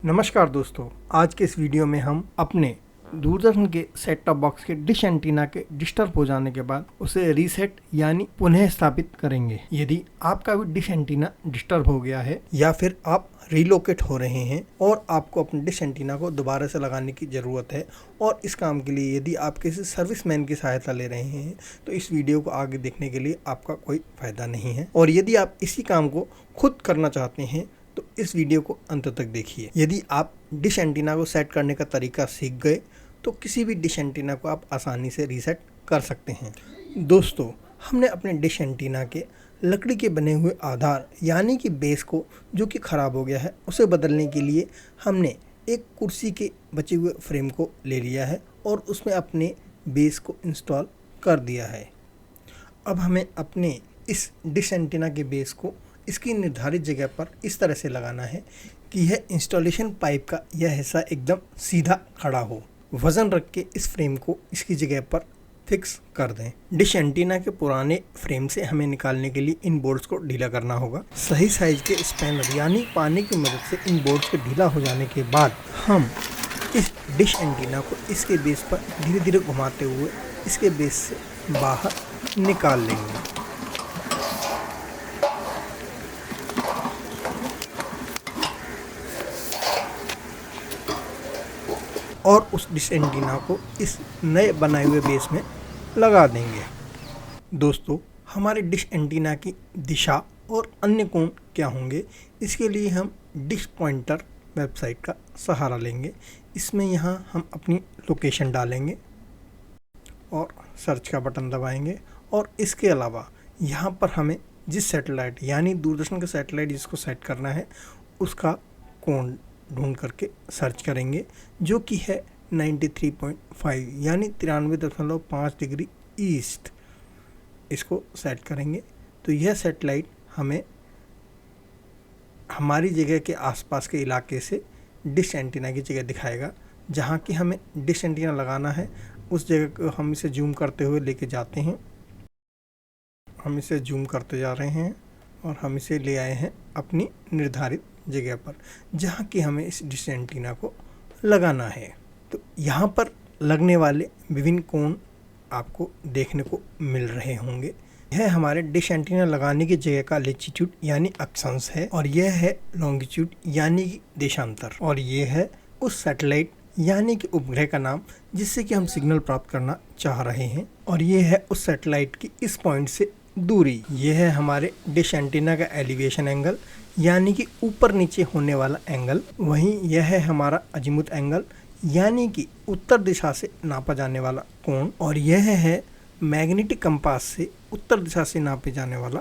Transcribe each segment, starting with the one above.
नमस्कार दोस्तों, आज के इस वीडियो में हम अपने दूरदर्शन के सेट टॉप बॉक्स के डिश एंटीना के डिस्टर्ब हो जाने के बाद उसे रीसेट यानी पुनः स्थापित करेंगे। यदि आपका भी डिश एंटीना डिस्टर्ब हो गया है या फिर आप रिलोकेट हो रहे हैं और आपको अपने डिश एंटीना को दोबारा से लगाने की ज़रूरत है और इस काम के लिए यदि आप किसी सर्विसमैन की सहायता ले रहे हैं तो इस वीडियो को आगे देखने के लिए आपका कोई फ़ायदा नहीं है। और यदि आप इसी काम को खुद करना चाहते हैं तो इस वीडियो को अंत तक देखिए। यदि आप डिश एंटीना को सेट करने का तरीका सीख गए तो किसी भी डिश एंटीना को आप आसानी से रीसेट कर सकते हैं। दोस्तों, हमने अपने डिश एंटीना के लकड़ी के बने हुए आधार यानी कि बेस को जो कि ख़राब हो गया है उसे बदलने के लिए हमने एक कुर्सी के बचे हुए फ्रेम को ले लिया है और उसमें अपने बेस को इंस्टॉल कर दिया है। अब हमें अपने इस डिश एंटीना के बेस को इसकी निर्धारित जगह पर इस तरह से लगाना है कि यह इंस्टॉलेशन पाइप का यह हिस्सा एकदम सीधा खड़ा हो। वज़न रख के इस फ्रेम को इसकी जगह पर फिक्स कर दें। डिश एंटीना के पुराने फ्रेम से हमें निकालने के लिए इन बोल्ट्स को ढीला करना होगा। सही साइज के स्पैनर यानी पानी की मदद से इन बोल्ट्स के ढीला हो जाने के बाद हम इस डिश एंटीना को इसके बेस पर धीरे धीरे घुमाते हुए इसके बेस से बाहर निकाल लेंगे। और उस डिश एंटीना को इस नए बनाए हुए बेस में लगा देंगे। दोस्तों, हमारे डिश एंटीना की दिशा और अन्य कोण क्या होंगे, इसके लिए हम डिश पॉइंटर वेबसाइट का सहारा लेंगे। इसमें यहाँ हम अपनी लोकेशन डालेंगे और सर्च का बटन दबाएंगे और इसके अलावा यहाँ पर हमें जिस सैटेलाइट यानी दूरदर्शन का सैटेलाइट जिसको सेट करना है उसका कोण ढूंढ करके सर्च करेंगे, जो कि है 93.5 यानी 93.5 डिग्री ईस्ट। इसको सेट करेंगे तो यह सैटेलाइट हमें हमारी जगह के आसपास के इलाके से डिश एंटीना की जगह दिखाएगा। जहाँ की हमें डिश एंटीना लगाना है उस जगह को हम इसे जूम करते हुए लेके जाते हैं। हम इसे जूम करते जा रहे हैं और हम इसे ले आए हैं अपनी निर्धारित जगह पर जहाँ कि हमें इस डिश एंटीना को लगाना है। तो यहाँ पर लगने वाले विभिन्न कोण आपको देखने को मिल रहे होंगे। यह हमारे डिश एंटीना लगाने की जगह का लैटिट्यूड यानी अक्षांश है और यह है लॉन्गिट्यूड यानी कि देशांतर, और यह है उस सैटेलाइट यानी कि उपग्रह का नाम जिससे कि हम सिग्नल प्राप्त करना चाह रहे हैं, और यह है उस सैटेलाइट की इस पॉइंट से दूरी। यह है हमारे डिश एंटीना का एलिवेशन एंगल यानी कि ऊपर नीचे होने वाला एंगल। वहीं यह है हमारा अजीमुथ एंगल यानी कि उत्तर दिशा से नापा जाने वाला कोण, और यह है मैग्नेटिक कंपास से उत्तर दिशा से नापे जाने वाला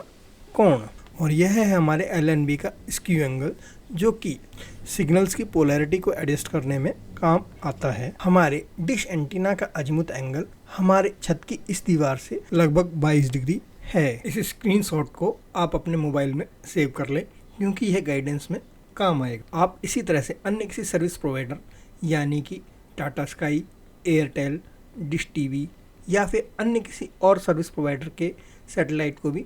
कोण, और यह है हमारे LNB का स्क्यू एंगल जो कि सिग्नल्स की पोलैरिटी को एडजस्ट करने में काम आता है। हमारे डिश एंटीना का अजीमुथ एंगल हमारे छत की इस दीवार से लगभग 22 डिग्री है। इस स्क्रीनशॉट को आप अपने मोबाइल में सेव कर लें क्योंकि यह गाइडेंस में काम आएगा। आप इसी तरह से अन्य किसी सर्विस प्रोवाइडर यानी कि Tata sky, Airtel, dish TV या फिर अन्य किसी और सर्विस प्रोवाइडर के सैटेलाइट को भी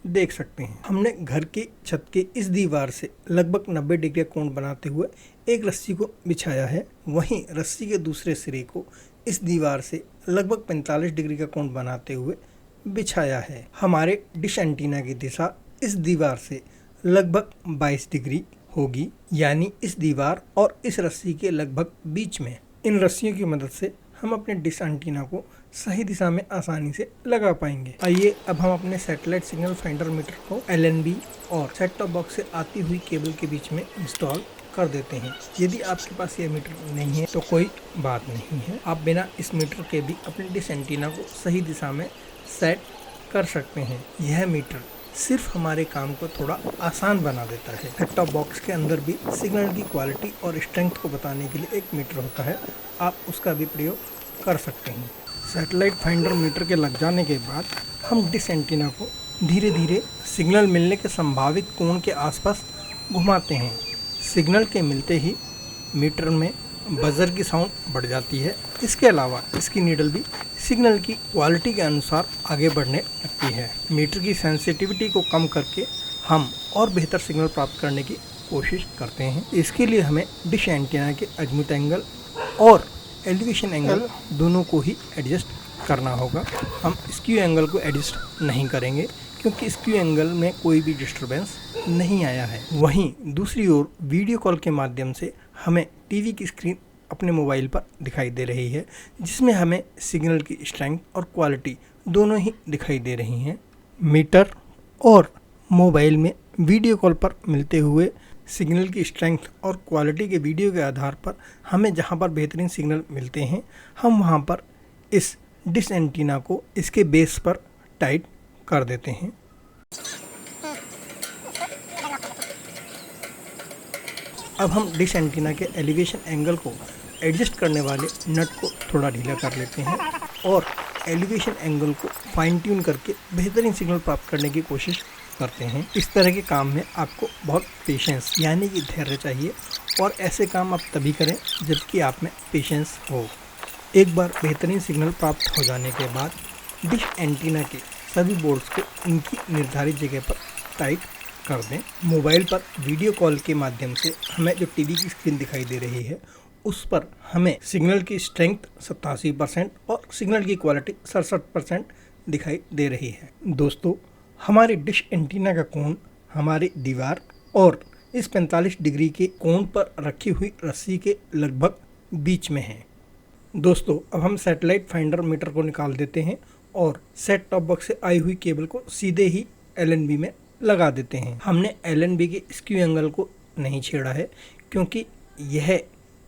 देख सकते हैं। हमने घर के छत के इस दीवार से लगभग 90 डिग्री कोण बनाते हुए एक रस्सी को बिछाया है। वहीं रस्सी के दूसरे सिरे को इस दीवार से लगभग 45 डिग्री का कोण बनाते हुए बिछाया है। हमारे डिश एंटीना की दिशा इस दीवार से लगभग 22 डिग्री होगी यानी इस दीवार और इस रस्सी के लगभग बीच में। इन रस्सियों की मदद से हम अपने डिश एंटीना को सही दिशा में आसानी से लगा पाएंगे। आइए अब हम अपने सैटेलाइट सिग्नल फाइंडर मीटर को LNB और सेट टॉप बॉक्स से आती हुई केबल के बीच में इंस्टॉल कर देते हैं। यदि आपके पास ये मीटर नहीं है तो कोई बात नहीं है, आप बिना इस मीटर के भी अपने डिश एंटीना को सही दिशा में सेट कर सकते हैं। यह मीटर सिर्फ हमारे काम को थोड़ा आसान बना देता है। सेट टॉप बॉक्स के अंदर भी सिग्नल की क्वालिटी और स्ट्रेंथ को बताने के लिए एक मीटर होता है, आप उसका भी प्रयोग कर सकते हैं। सैटेलाइट फाइंडर मीटर के लग जाने के बाद हम डिश एंटीना को धीरे धीरे सिग्नल मिलने के संभावित कोण के आसपास घुमाते हैं। सिग्नल के मिलते ही मीटर में बजर की साउंड बढ़ जाती है। इसके अलावा इसकी नीडल भी सिग्नल की क्वालिटी के अनुसार आगे बढ़ने लगती है। मीटर की सेंसिटिविटी को कम करके हम और बेहतर सिग्नल प्राप्त करने की कोशिश करते हैं। इसके लिए हमें डिश एंटीना के अजमूथ एंगल और एलिवेशन एंगल दोनों को ही एडजस्ट करना होगा। हम स्क्यू एंगल को एडजस्ट नहीं करेंगे क्योंकि स्क्यू एंगल में कोई भी डिस्टरबेंस नहीं आया है। वहीं दूसरी ओर वीडियो कॉल के माध्यम से हमें टीवी की स्क्रीन अपने मोबाइल पर दिखाई दे रही है, जिसमें हमें सिग्नल की स्ट्रेंथ और क्वालिटी दोनों ही दिखाई दे रही हैं। मीटर और मोबाइल में वीडियो कॉल पर मिलते हुए सिग्नल की स्ट्रेंथ और क्वालिटी के वीडियो के आधार पर हमें जहां पर बेहतरीन सिग्नल मिलते हैं, हम वहां पर इस डिश एंटीना को इसके बेस पर टाइट कर देते हैं। अब हम डिश एंटीना के एलिवेशन एंगल को एडजस्ट करने वाले नट को थोड़ा ढीला कर लेते हैं और एलिवेशन एंगल को फाइन ट्यून करके बेहतरीन सिग्नल प्राप्त करने की कोशिश करते हैं। इस तरह के काम में आपको बहुत पेशेंस यानी कि धैर्य चाहिए और ऐसे काम आप तभी करें जबकि आप में पेशेंस हो। एक बार बेहतरीन सिग्नल प्राप्त हो जाने के बाद डिश एंटीना के सभी बोर्ड्स को उनकी निर्धारित जगह पर टाइट कर दें। मोबाइल पर वीडियो कॉल के माध्यम से हमें जो टीवी की स्क्रीन दिखाई दे रही है उस पर हमें सिग्नल की स्ट्रेंथ 87% और सिग्नल की क्वालिटी 67% दिखाई दे रही है। दोस्तों, हमारी डिश एंटीना का कोण हमारी दीवार और इस 45 डिग्री के कोण पर रखी हुई रस्सी के लगभग बीच में है। दोस्तों, अब हम सैटेलाइट फाइंडर मीटर को निकाल देते हैं और सेट टॉप बॉक्स से आई हुई केबल को सीधे ही LNB में लगा देते हैं। हमने LNB के स्क्यू एंगल को नहीं छेड़ा है क्योंकि यह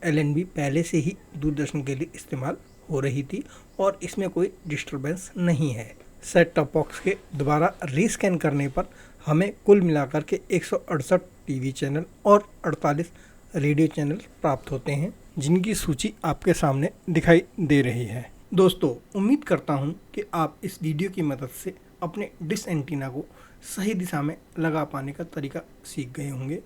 LNB पहले से ही दूरदर्शन के लिए इस्तेमाल हो रही थी और इसमें कोई डिस्टरबेंस नहीं है। सेट टॉप बॉक्स के दोबारा रीस्कैन करने पर हमें कुल मिलाकर के 168 टीवी चैनल और 48 रेडियो चैनल प्राप्त होते हैं, जिनकी सूची आपके सामने दिखाई दे रही है। दोस्तों, उम्मीद करता हूं कि आप इस वीडियो की मदद से अपने डिश एंटीना को सही दिशा में लगा पाने का तरीका सीख गए होंगे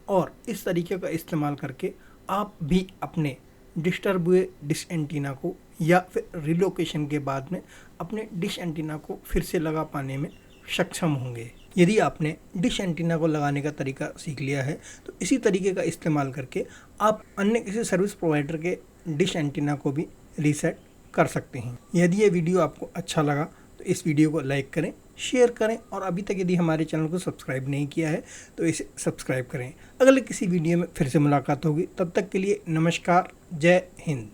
और इस तरीके का इस्तेमाल करके आप भी अपने डिस्टर्ब हुए डिश एंटीना को या फिर रिलोकेशन के बाद में अपने डिश एंटीना को फिर से लगा पाने में सक्षम होंगे। यदि आपने डिश एंटीना को लगाने का तरीका सीख लिया है तो इसी तरीके का इस्तेमाल करके आप अन्य किसी सर्विस प्रोवाइडर के डिश एंटीना को भी रीसेट कर सकते हैं। यदि ये वीडियो आपको अच्छा लगा तो इस वीडियो को लाइक करें, शेयर करें और अभी तक यदि हमारे चैनल को सब्सक्राइब नहीं किया है तो इसे सब्सक्राइब करें। अगले किसी वीडियो में फिर से मुलाकात होगी, तब तक के लिए नमस्कार, जय हिंद।